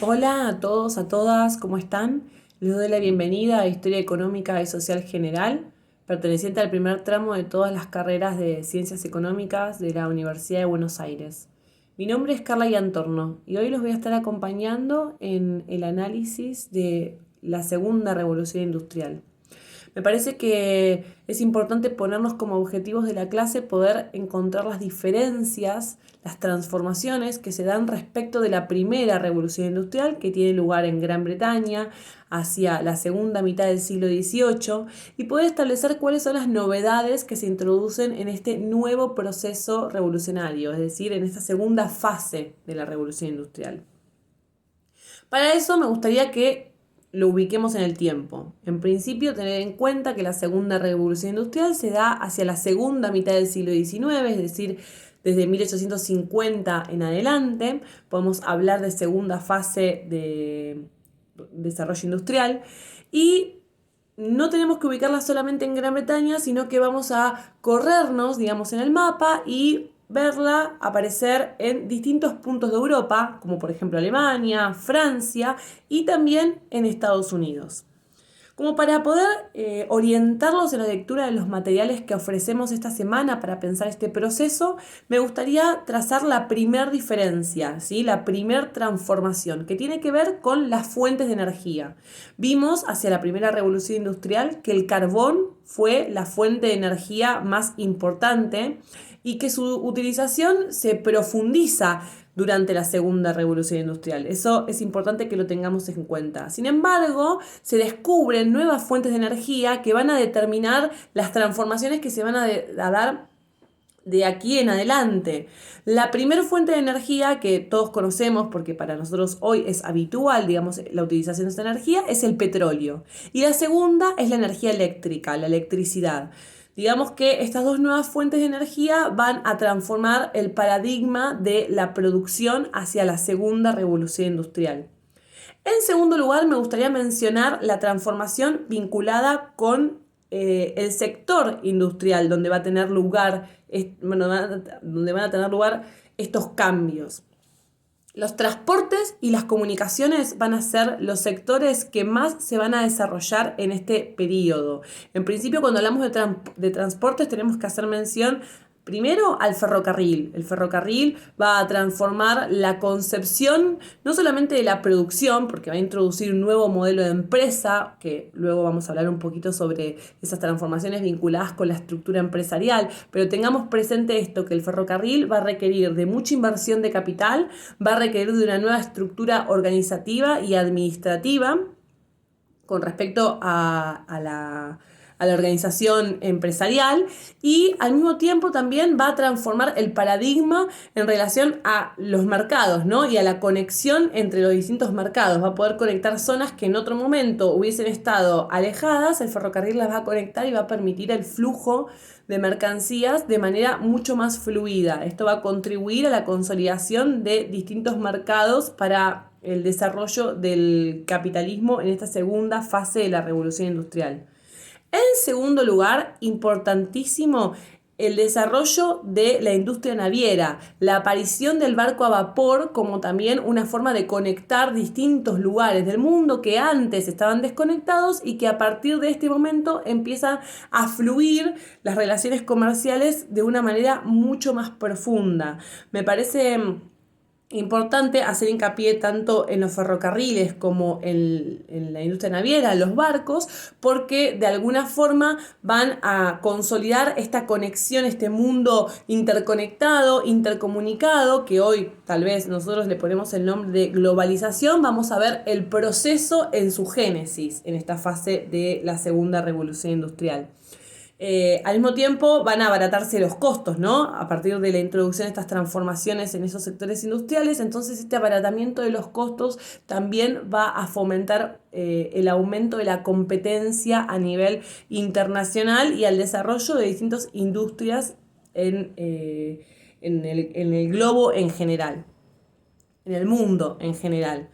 Hola a todos, a todas, ¿cómo están? Les doy la bienvenida a Historia Económica y Social General, perteneciente al primer tramo de todas las carreras de Ciencias Económicas de la Universidad de Buenos Aires. Mi nombre es Carla Iantorno y hoy los voy a estar acompañando en el análisis de la Segunda Revolución Industrial. Me parece que es importante ponernos como objetivos de la clase poder encontrar las diferencias, las transformaciones que se dan respecto de la primera revolución industrial que tiene lugar en Gran Bretaña hacia la segunda mitad del siglo XVIII y poder establecer cuáles son las novedades que se introducen en este nuevo proceso revolucionario, es decir, en esta segunda fase de la revolución industrial. Para eso me gustaría que lo ubiquemos en el tiempo. En principio, tener en cuenta que la segunda revolución industrial se da hacia la segunda mitad del siglo XIX, es decir, desde 1850 en adelante. Podemos hablar de segunda fase de desarrollo industrial y no tenemos que ubicarla solamente en Gran Bretaña, sino que vamos a corrernos, digamos, en el mapa y verla aparecer en distintos puntos de Europa, como por ejemplo Alemania, Francia y también en Estados Unidos. Como para poder orientarlos en la lectura de los materiales que ofrecemos esta semana para pensar este proceso, me gustaría trazar la primer diferencia, ¿sí? La primer transformación, que tiene que ver con las fuentes de energía. Vimos hacia la primera revolución industrial que el carbón fue la fuente de energía más importante y que su utilización se profundiza durante la segunda revolución industrial. Eso es importante que lo tengamos en cuenta. Sin embargo, se descubren nuevas fuentes de energía que van a determinar las transformaciones que se van a dar de aquí en adelante. La primera fuente de energía que todos conocemos, porque para nosotros hoy es habitual, digamos, la utilización de esta energía, es el petróleo. Y la segunda es la energía eléctrica, la electricidad. Digamos que estas dos nuevas fuentes de energía van a transformar el paradigma de la producción hacia la segunda revolución industrial. En segundo lugar, me gustaría mencionar la transformación vinculada con el sector industrial, donde va a tener lugar, donde van a tener lugar estos cambios. Los transportes y las comunicaciones van a ser los sectores que más se van a desarrollar en este periodo. En principio, cuando hablamos de transportes, tenemos que hacer mención primero al ferrocarril. El ferrocarril va a transformar la concepción no solamente de la producción, porque va a introducir un nuevo modelo de empresa, que luego vamos a hablar un poquito sobre esas transformaciones vinculadas con la estructura empresarial, pero tengamos presente esto, que el ferrocarril va a requerir de mucha inversión de capital, va a requerir de una nueva estructura organizativa y administrativa con respecto a la organización empresarial y al mismo tiempo también va a transformar el paradigma en relación a los mercados, ¿no? Y a la conexión entre los distintos mercados. Va a poder conectar zonas que en otro momento hubiesen estado alejadas, el ferrocarril las va a conectar y va a permitir el flujo de mercancías de manera mucho más fluida. Esto va a contribuir a la consolidación de distintos mercados para el desarrollo del capitalismo en esta segunda fase de la revolución industrial. En segundo lugar, importantísimo, el desarrollo de la industria naviera, la aparición del barco a vapor como también una forma de conectar distintos lugares del mundo que antes estaban desconectados y que a partir de este momento empiezan a fluir las relaciones comerciales de una manera mucho más profunda. Me parece importante hacer hincapié tanto en los ferrocarriles como en la industria naviera, en los barcos, porque de alguna forma van a consolidar esta conexión, este mundo interconectado, intercomunicado, que hoy tal vez nosotros le ponemos el nombre de globalización. Vamos a ver el proceso en su génesis en esta fase de la segunda revolución industrial. Al mismo tiempo van a abaratarse los costos, ¿no? A partir de la introducción de estas transformaciones en esos sectores industriales, entonces este abaratamiento de los costos también va a fomentar el aumento de la competencia a nivel internacional y al desarrollo de distintas industrias en el globo en general, en el mundo en general.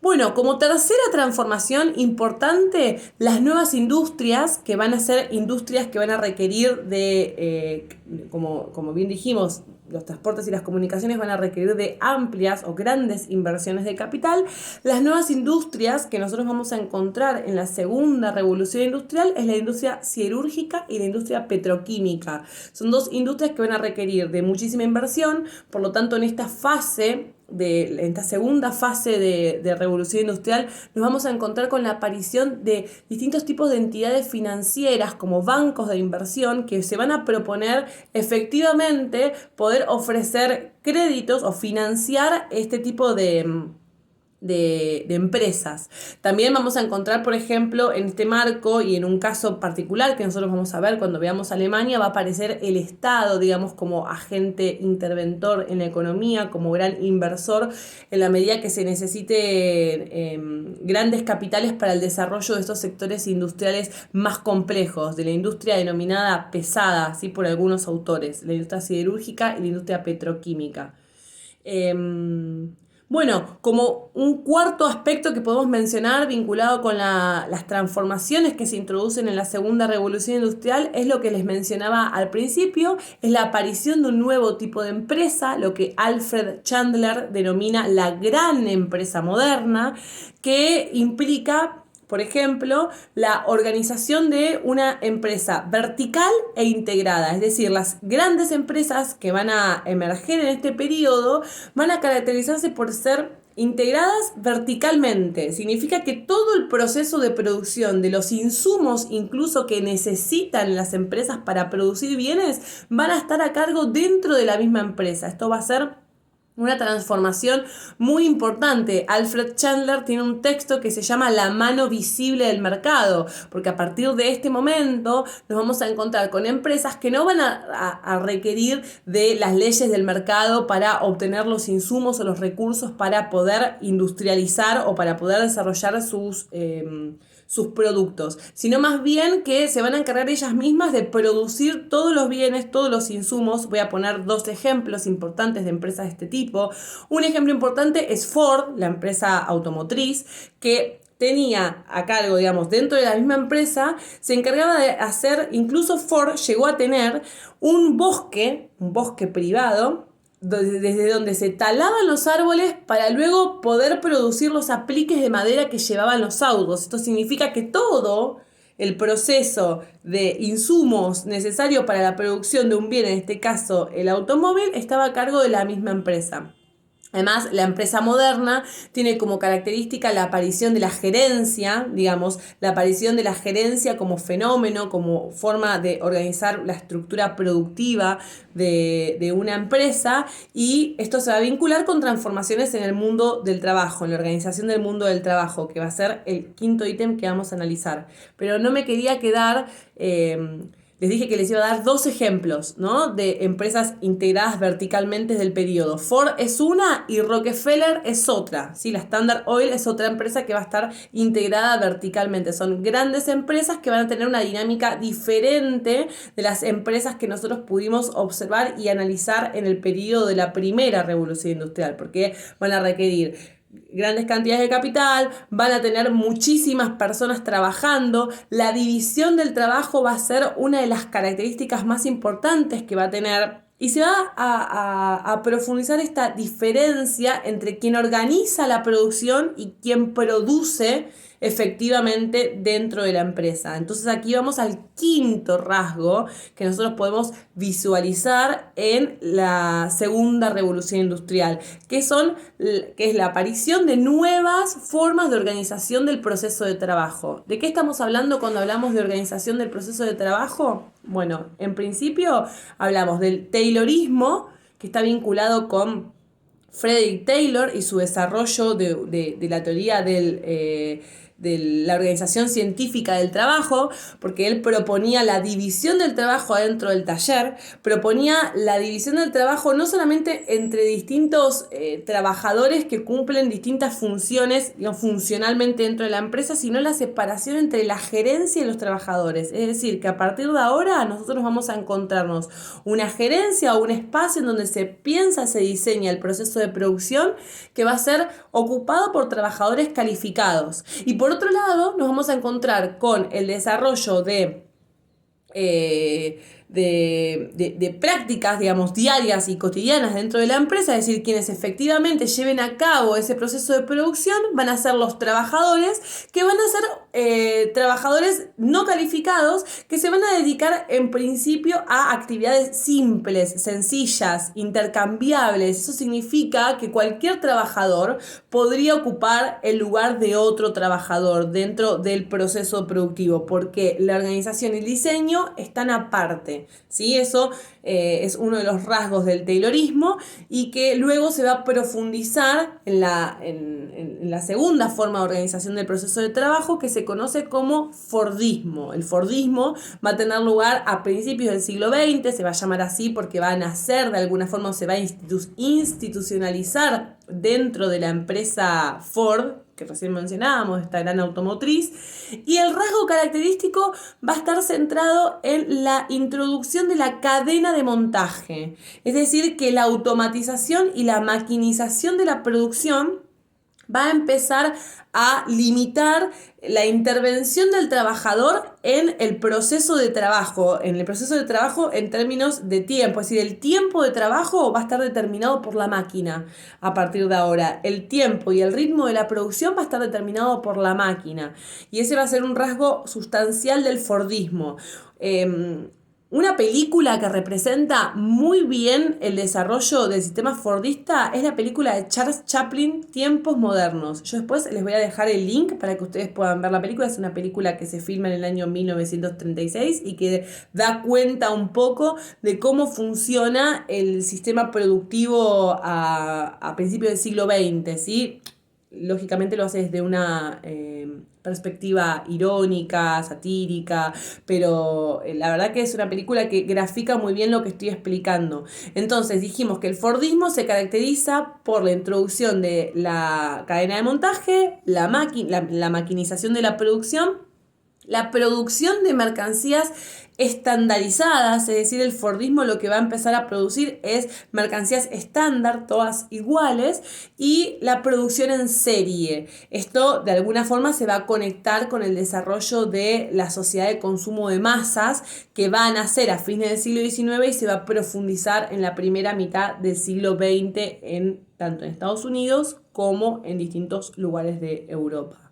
Bueno, como tercera transformación importante, las nuevas industrias, que van a ser industrias que van a requerir de, como bien dijimos, los transportes y las comunicaciones van a requerir de amplias o grandes inversiones de capital. Las nuevas industrias que nosotros vamos a encontrar en la segunda revolución industrial es la industria siderúrgica y la industria petroquímica. Son dos industrias que van a requerir de muchísima inversión, por lo tanto en esta segunda fase de revolución industrial nos vamos a encontrar con la aparición de distintos tipos de entidades financieras como bancos de inversión que se van a proponer efectivamente poder ofrecer créditos o financiar este tipo de empresas. También vamos a encontrar, por ejemplo, en este marco y en un caso particular que nosotros vamos a ver cuando veamos Alemania, va a aparecer el Estado, digamos, como agente interventor en la economía, como gran inversor, en la medida que se necesite grandes capitales para el desarrollo de estos sectores industriales más complejos, de la industria denominada pesada, así por algunos autores, la industria siderúrgica y la industria petroquímica. Bueno, como un cuarto aspecto que podemos mencionar vinculado con las transformaciones que se introducen en la segunda revolución industrial es lo que les mencionaba al principio, es la aparición de un nuevo tipo de empresa, lo que Alfred Chandler denomina la gran empresa moderna, que implica, por ejemplo, la organización de una empresa vertical e integrada, es decir, las grandes empresas que van a emerger en este periodo van a caracterizarse por ser integradas verticalmente. Significa que todo el proceso de producción de los insumos, incluso que necesitan las empresas para producir bienes, van a estar a cargo dentro de la misma empresa. Esto va a ser una transformación muy importante. Alfred Chandler tiene un texto que se llama La mano visible del mercado, porque a partir de este momento nos vamos a encontrar con empresas que no van a requerir de las leyes del mercado para obtener los insumos o los recursos para poder industrializar o para poder desarrollar sus productos, sino más bien que se van a encargar ellas mismas de producir todos los bienes, todos los insumos. Voy a poner dos ejemplos importantes de empresas de este tipo. Un ejemplo importante es Ford, la empresa automotriz, que tenía a cargo, digamos, dentro de la misma empresa, se encargaba de hacer, incluso Ford llegó a tener un bosque privado, desde donde se talaban los árboles para luego poder producir los apliques de madera que llevaban los autos. Esto significa que todo el proceso de insumos necesarios para la producción de un bien, en este caso el automóvil, estaba a cargo de la misma empresa. Además, la empresa moderna tiene como característica la aparición de la gerencia, digamos, la aparición de la gerencia como fenómeno, como forma de organizar la estructura productiva de una empresa, y esto se va a vincular con transformaciones en el mundo del trabajo, en la organización del mundo del trabajo, que va a ser el quinto ítem que vamos a analizar. Pero no me quería quedar... Les dije que les iba a dar dos ejemplos, ¿no?, de empresas integradas verticalmente del periodo. Ford es una y Rockefeller es otra. ¿Sí? La Standard Oil es otra empresa que va a estar integrada verticalmente. Son grandes empresas que van a tener una dinámica diferente de las empresas que nosotros pudimos observar y analizar en el periodo de la primera revolución industrial, porque van a requerir grandes cantidades de capital, van a tener muchísimas personas trabajando. La división del trabajo va a ser una de las características más importantes que va a tener, y se va a profundizar esta diferencia entre quien organiza la producción y quien produce efectivamente dentro de la empresa. Entonces aquí vamos al quinto rasgo que nosotros podemos visualizar en la segunda revolución industrial, que es la aparición de nuevas formas de organización del proceso de trabajo. ¿De qué estamos hablando cuando hablamos de organización del proceso de trabajo? Bueno, en principio hablamos del Taylorismo, que está vinculado con Frederick Taylor y su desarrollo de la teoría de la organización científica del trabajo, porque él proponía la división del trabajo adentro del taller, proponía la división del trabajo no solamente entre distintos trabajadores que cumplen distintas funciones, digamos, funcionalmente dentro de la empresa, sino la separación entre la gerencia y los trabajadores. Es decir, que a partir de ahora nosotros vamos a encontrarnos una gerencia o un espacio en donde se piensa, se diseña el proceso de producción que va a ser ocupado por trabajadores calificados. Y por otro lado, nos vamos a encontrar con el desarrollo de de prácticas, digamos, diarias y cotidianas dentro de la empresa, es decir, quienes efectivamente lleven a cabo ese proceso de producción van a ser los trabajadores, que van a ser trabajadores no calificados, que se van a dedicar en principio a actividades simples, sencillas, intercambiables. Eso significa que cualquier trabajador podría ocupar el lugar de otro trabajador dentro del proceso productivo, porque la organización y el diseño están aparte, ¿sí? Eso es uno de los rasgos del taylorismo y que luego se va a profundizar en la segunda forma de organización del proceso de trabajo, que se conoce como Fordismo. El Fordismo va a tener lugar a principios del siglo XX, se va a llamar así porque va a nacer de alguna forma, o se va a institucionalizar dentro de la empresa Ford, que recién mencionábamos, esta gran automotriz, y el rasgo característico va a estar centrado en la introducción de la cadena de montaje, es decir, que la automatización y la maquinización de la producción va a empezar a limitar la intervención del trabajador en el proceso de trabajo, en términos de tiempo, es decir, el tiempo de trabajo va a estar determinado por la máquina a partir de ahora, el tiempo y el ritmo de la producción va a estar determinado por la máquina, y ese va a ser un rasgo sustancial del Fordismo. Una película que representa muy bien el desarrollo del sistema fordista es la película de Charles Chaplin, Tiempos Modernos. Yo después les voy a dejar el link para que ustedes puedan ver la película. Es una película que se filma en el año 1936 y que da cuenta un poco de cómo funciona el sistema productivo a principios del siglo XX, ¿sí? Lógicamente lo hace desde una perspectiva irónica, satírica, pero la verdad que es una película que grafica muy bien lo que estoy explicando. Entonces dijimos que el Fordismo se caracteriza por la introducción de la cadena de montaje, la maquinización de la producción de mercancías estandarizadas, es decir, el Fordismo lo que va a empezar a producir es mercancías estándar, todas iguales, y la producción en serie. Esto de alguna forma se va a conectar con el desarrollo de la sociedad de consumo de masas que va a nacer a fines del siglo XIX y se va a profundizar en la primera mitad del siglo XX tanto en Estados Unidos como en distintos lugares de Europa.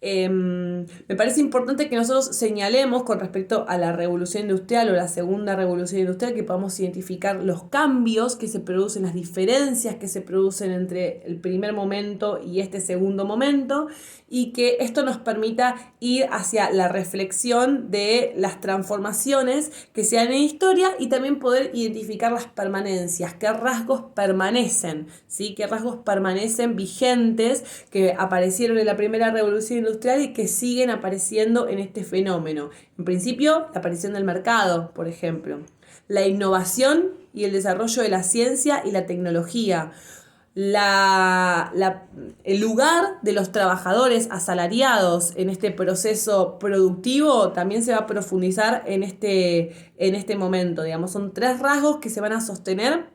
Me parece importante que nosotros señalemos con respecto a la revolución industrial o la segunda revolución industrial, que podamos identificar los cambios que se producen, las diferencias que se producen entre el primer momento y este segundo momento, y que esto nos permita ir hacia la reflexión de las transformaciones que se dan en historia y también poder identificar las permanencias, qué rasgos permanecen, ¿sí? Qué rasgos permanecen vigentes que aparecieron en la primera revolución industrial y que siguen apareciendo en este fenómeno. En principio, la aparición del mercado, por ejemplo, la innovación y el desarrollo de la ciencia y la tecnología, el lugar de los trabajadores asalariados en este proceso productivo también se va a profundizar en este momento. Digamos, son tres rasgos que se van a sostener,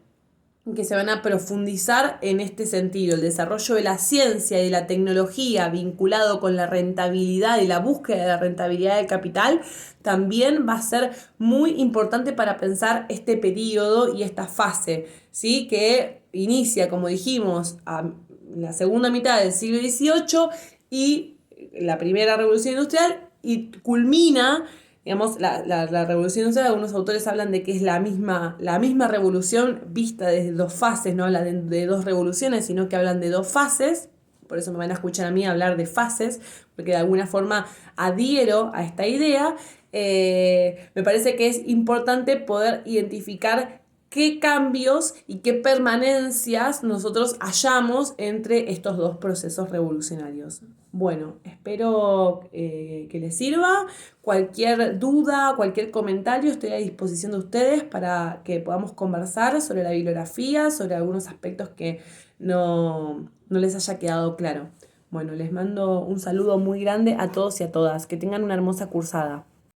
que se van a profundizar en este sentido. El desarrollo de la ciencia y de la tecnología vinculado con la rentabilidad y la búsqueda de la rentabilidad del capital también va a ser muy importante para pensar este periodo y esta fase, ¿sí? Que inicia, como dijimos, a la segunda mitad del siglo XVIII y la primera revolución industrial, y culmina, digamos, la revolución industrial. Algunos autores hablan de que es la misma revolución vista desde dos fases, no hablan de dos revoluciones, sino que hablan de dos fases. Por eso me van a escuchar a mí hablar de fases, porque de alguna forma adhiero a esta idea. Me parece que es importante poder identificar qué cambios y qué permanencias nosotros hallamos entre estos dos procesos revolucionarios. Bueno, espero que les sirva. Cualquier duda, cualquier comentario, estoy a disposición de ustedes para que podamos conversar sobre la bibliografía, sobre algunos aspectos que no les haya quedado claro. Bueno, les mando un saludo muy grande a todos y a todas. Que tengan una hermosa cursada.